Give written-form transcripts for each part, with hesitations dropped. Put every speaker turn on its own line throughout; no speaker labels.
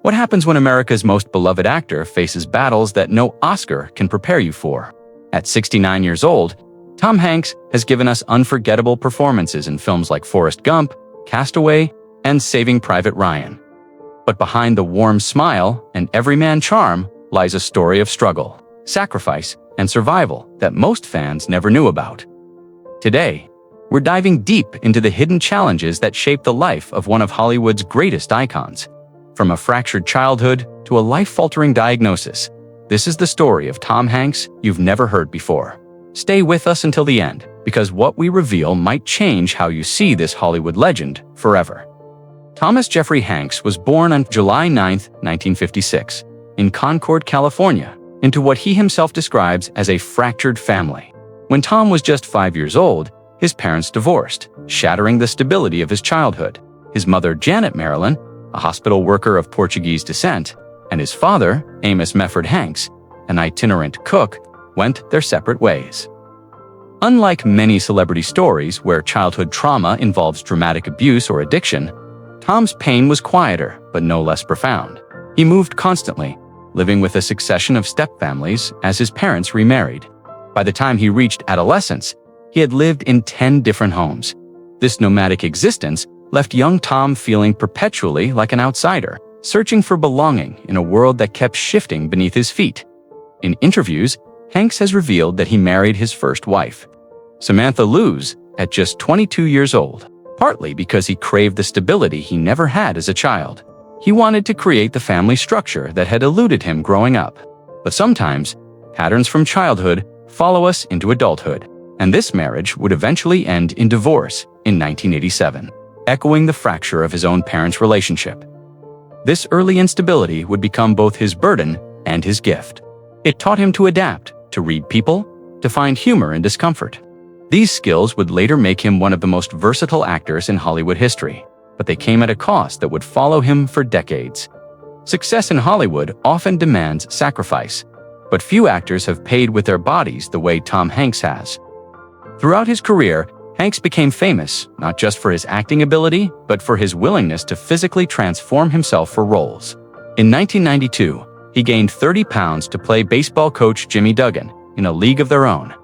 What happens when America's most beloved actor faces battles that no Oscar can prepare you for? At 69 years old, Tom Hanks has given us unforgettable performances in films like Forrest Gump, Castaway, and Saving Private Ryan. But behind the warm smile and everyman charm lies a story of struggle, sacrifice, and survival that most fans never knew about. Today, we're diving deep into the hidden challenges that shape the life of one of Hollywood's greatest icons. From a fractured childhood to a life-altering diagnosis, this is the story of Tom Hanks you've never heard before. Stay with us until the end, because what we reveal might change how you see this Hollywood legend forever. Thomas Jeffrey Hanks was born on July 9, 1956, in Concord, California, into what he himself describes as a fractured family. When Tom was just 5 years old, his parents divorced, shattering the stability of his childhood. His mother, Janet Marilyn, a hospital worker of Portuguese descent, and his father, Amos Mefford Hanks, an itinerant cook, went their separate ways. Unlike many celebrity stories where childhood trauma involves dramatic abuse or addiction, Tom's pain was quieter but no less profound. He moved constantly, living with a succession of stepfamilies as his parents remarried. By the time he reached adolescence, he had lived in 10 different homes. This nomadic existence left young Tom feeling perpetually like an outsider, searching for belonging in a world that kept shifting beneath his feet. In interviews, Hanks has revealed that he married his first wife, Samantha Luz, at just 22 years old, partly because he craved the stability he never had as a child. He wanted to create the family structure that had eluded him growing up. But sometimes, patterns from childhood follow us into adulthood, and this marriage would eventually end in divorce in 1987, echoing the fracture of his own parents' relationship. This early instability would become both his burden and his gift. It taught him to adapt, to read people, to find humor in discomfort. These skills would later make him one of the most versatile actors in Hollywood history, but they came at a cost that would follow him for decades. Success in Hollywood often demands sacrifice, but few actors have paid with their bodies the way Tom Hanks has. Throughout his career, Hanks became famous not just for his acting ability, but for his willingness to physically transform himself for roles. In 1992, he gained 30 pounds to play baseball coach Jimmy Duggan in A League of Their Own.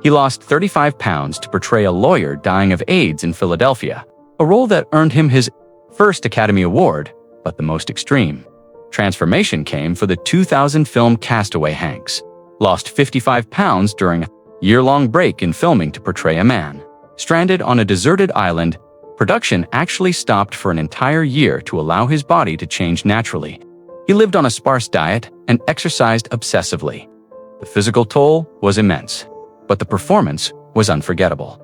He lost 35 pounds to portray a lawyer dying of AIDS in Philadelphia, a role that earned him his first Academy Award, but the most extreme. Transformation came for the 2000 film Castaway. Hanks lost 55 pounds during a year-long break in filming to portray a man stranded on a deserted island. Production actually stopped for an entire year to allow his body to change naturally. He lived on a sparse diet and exercised obsessively. The physical toll was immense, but the performance was unforgettable.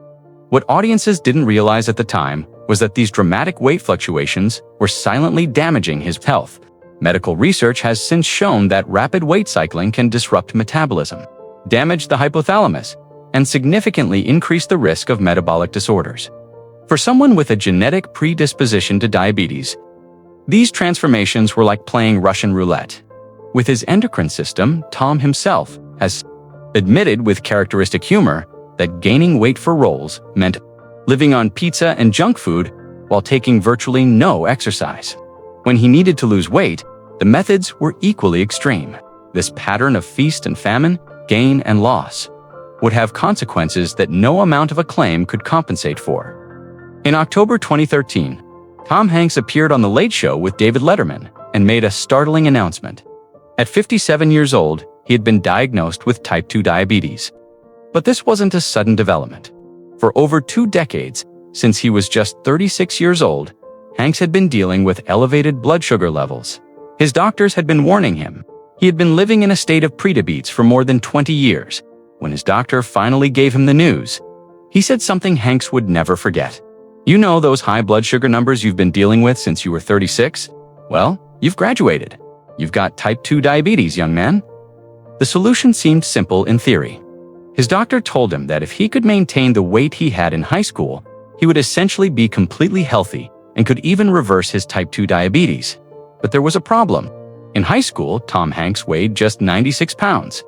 What audiences didn't realize at the time was that these dramatic weight fluctuations were silently damaging his health. Medical research has since shown that rapid weight cycling can disrupt metabolism, damage the hypothalamus, and significantly increase the risk of metabolic disorders. For someone with a genetic predisposition to diabetes, these transformations were like playing Russian roulette. With his endocrine system, Tom himself has admitted with characteristic humor that gaining weight for roles meant living on pizza and junk food while taking virtually no exercise. When he needed to lose weight, the methods were equally extreme. This pattern of feast and famine, gain and loss, would have consequences that no amount of acclaim could compensate for. In October 2013, Tom Hanks appeared on The Late Show with David Letterman and made a startling announcement. At 57 years old, he had been diagnosed with type 2 diabetes. But this wasn't a sudden development. For over 2 decades, since he was just 36 years old, Hanks had been dealing with elevated blood sugar levels. His doctors had been warning him. He had been living in a state of prediabetes for more than 20 years. When his doctor finally gave him the news, he said something Hanks would never forget. "You know those high blood sugar numbers you've been dealing with since you were 36? Well, you've graduated. You've got type 2 diabetes, young man." The solution seemed simple in theory. His doctor told him that if he could maintain the weight he had in high school, he would essentially be completely healthy and could even reverse his type 2 diabetes. But there was a problem. In high school, Tom Hanks weighed just 96 pounds.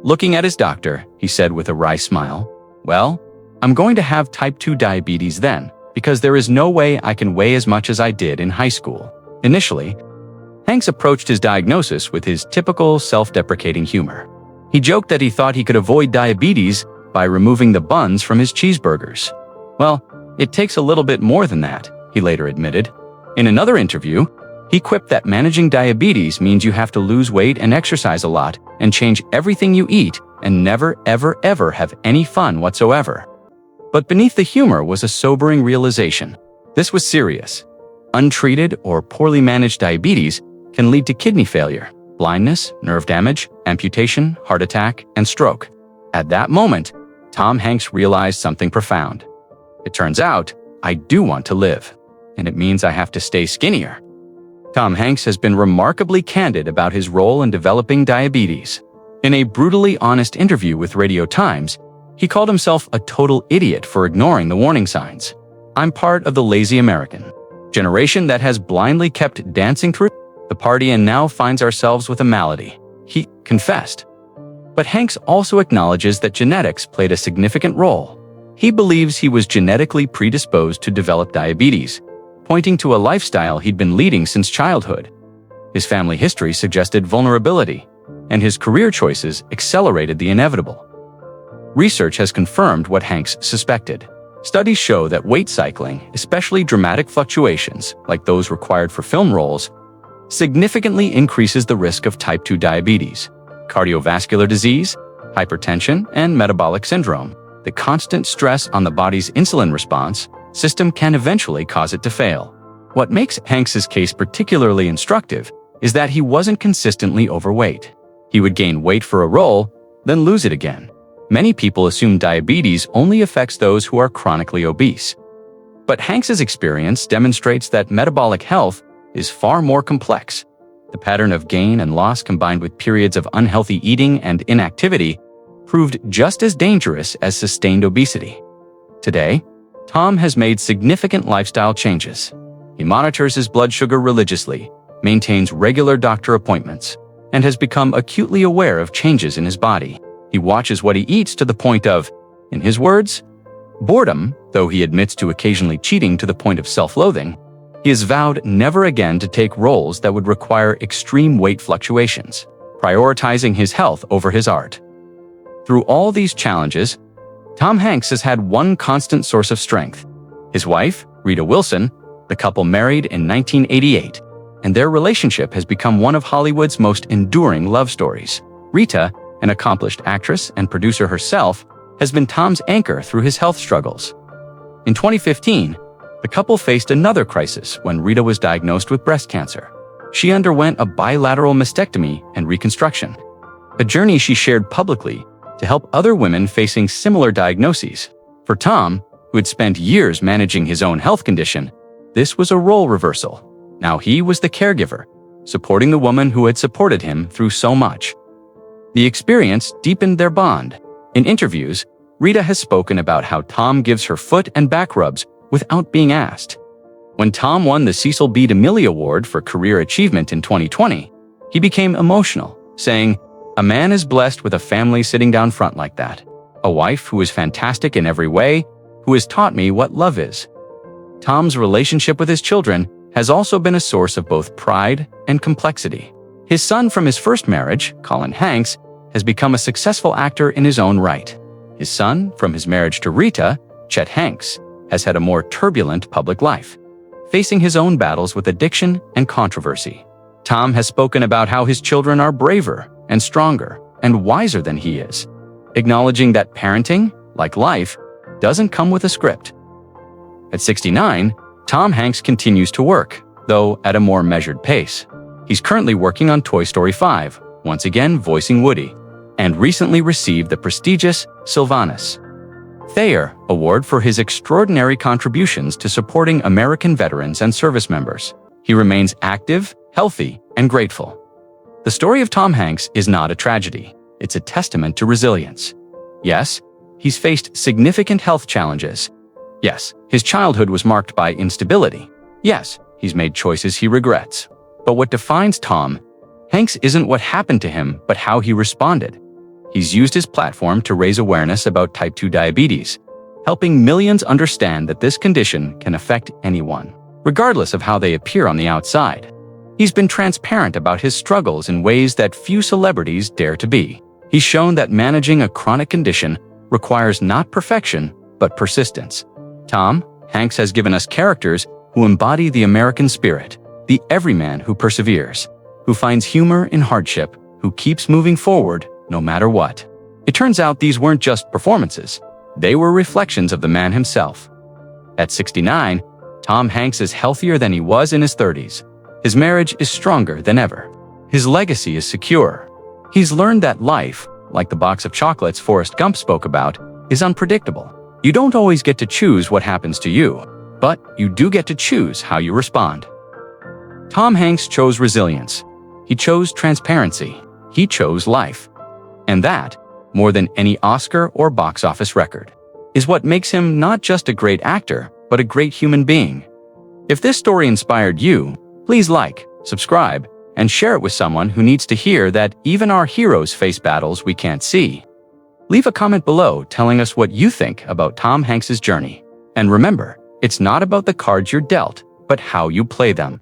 Looking at his doctor, he said with a wry smile, "Well, I'm going to have type 2 diabetes then, because there is no way I can weigh as much as I did in high school." Initially, Hanks approached his diagnosis with his typical self-deprecating humor. He joked that he thought he could avoid diabetes by removing the buns from his cheeseburgers. Well, it takes a little bit more than that, he later admitted. In another interview, he quipped that managing diabetes means you have to lose weight and exercise a lot and change everything you eat and never, ever, ever have any fun whatsoever. But beneath the humor was a sobering realization. This was serious. Untreated or poorly managed diabetes can lead to kidney failure, blindness, nerve damage, amputation, heart attack, and stroke. At that moment, Tom Hanks realized something profound. It turns out, I do want to live, and it means I have to stay skinnier. Tom Hanks has been remarkably candid about his role in developing diabetes. In a brutally honest interview with Radio Times, he called himself a total idiot for ignoring the warning signs. I'm part of the lazy American generation that has blindly kept dancing through the party and now finds ourselves with a malady, he confessed. But Hanks also acknowledges that genetics played a significant role. He believes he was genetically predisposed to develop diabetes, pointing to a lifestyle he'd been leading since childhood. His family history suggested vulnerability, and his career choices accelerated the inevitable. Research has confirmed what Hanks suspected. Studies show that weight cycling, especially dramatic fluctuations like those required for film roles, significantly increases the risk of type 2 diabetes, cardiovascular disease, hypertension, and metabolic syndrome. The constant stress on the body's insulin response system can eventually cause it to fail. What makes Hanks's case particularly instructive is that he wasn't consistently overweight. He would gain weight for a role, then lose it again. Many people assume diabetes only affects those who are chronically obese. But Hanks's experience demonstrates that metabolic health is far more complex. The pattern of gain and loss combined with periods of unhealthy eating and inactivity proved just as dangerous as sustained obesity. Today, Tom has made significant lifestyle changes. He monitors his blood sugar religiously, maintains regular doctor appointments, and has become acutely aware of changes in his body. He watches what he eats to the point of, in his words, boredom, though he admits to occasionally cheating to the point of self-loathing. He has vowed never again to take roles that would require extreme weight fluctuations, prioritizing his health over his art. Through all these challenges, Tom Hanks has had one constant source of strength. His wife, Rita Wilson, the couple married in 1988, and their relationship has become one of Hollywood's most enduring love stories. Rita, an accomplished actress and producer herself, has been Tom's anchor through his health struggles. In 2015, the couple faced another crisis when Rita was diagnosed with breast cancer. She underwent a bilateral mastectomy and reconstruction, a journey she shared publicly to help other women facing similar diagnoses. For Tom, who had spent years managing his own health condition, this was a role reversal. Now he was the caregiver, supporting the woman who had supported him through so much. The experience deepened their bond. In interviews, Rita has spoken about how Tom gives her foot and back rubs without being asked. When Tom won the Cecil B. DeMille Award for Career Achievement in 2020, he became emotional, saying, "A man is blessed with a family sitting down front like that. A wife who is fantastic in every way, who has taught me what love is." Tom's relationship with his children has also been a source of both pride and complexity. His son from his first marriage, Colin Hanks, has become a successful actor in his own right. His son from his marriage to Rita, Chet Hanks, has had a more turbulent public life, facing his own battles with addiction and controversy. Tom has spoken about how his children are braver and stronger and wiser than he is, acknowledging that parenting, like life, doesn't come with a script. At 69, Tom Hanks continues to work, though at a more measured pace. He's currently working on Toy Story 5, once again voicing Woody, and recently received the prestigious Sylvanus Thayer Award for his extraordinary contributions to supporting American veterans and service members. He remains active, healthy, and grateful. The story of Tom Hanks is not a tragedy. It's a testament to resilience. Yes, he's faced significant health challenges. Yes, his childhood was marked by instability. Yes, he's made choices he regrets. But what defines Tom Hanks isn't what happened to him, but how he responded. He's used his platform to raise awareness about type 2 diabetes, helping millions understand that this condition can affect anyone, regardless of how they appear on the outside. He's been transparent about his struggles in ways that few celebrities dare to be. He's shown that managing a chronic condition requires not perfection, but persistence. Tom Hanks has given us characters who embody the American spirit, the everyman who perseveres, who finds humor in hardship, who keeps moving forward no matter what. It turns out these weren't just performances. They were reflections of the man himself. At 69, Tom Hanks is healthier than he was in his 30s. His marriage is stronger than ever. His legacy is secure. He's learned that life, like the box of chocolates Forrest Gump spoke about, is unpredictable. You don't always get to choose what happens to you, but you do get to choose how you respond. Tom Hanks chose resilience. He chose transparency. He chose life. And that, more than any Oscar or box office record, is what makes him not just a great actor, but a great human being. If this story inspired you, please like, subscribe, and share it with someone who needs to hear that even our heroes face battles we can't see. Leave a comment below telling us what you think about Tom Hanks's journey. And remember, it's not about the cards you're dealt, but how you play them.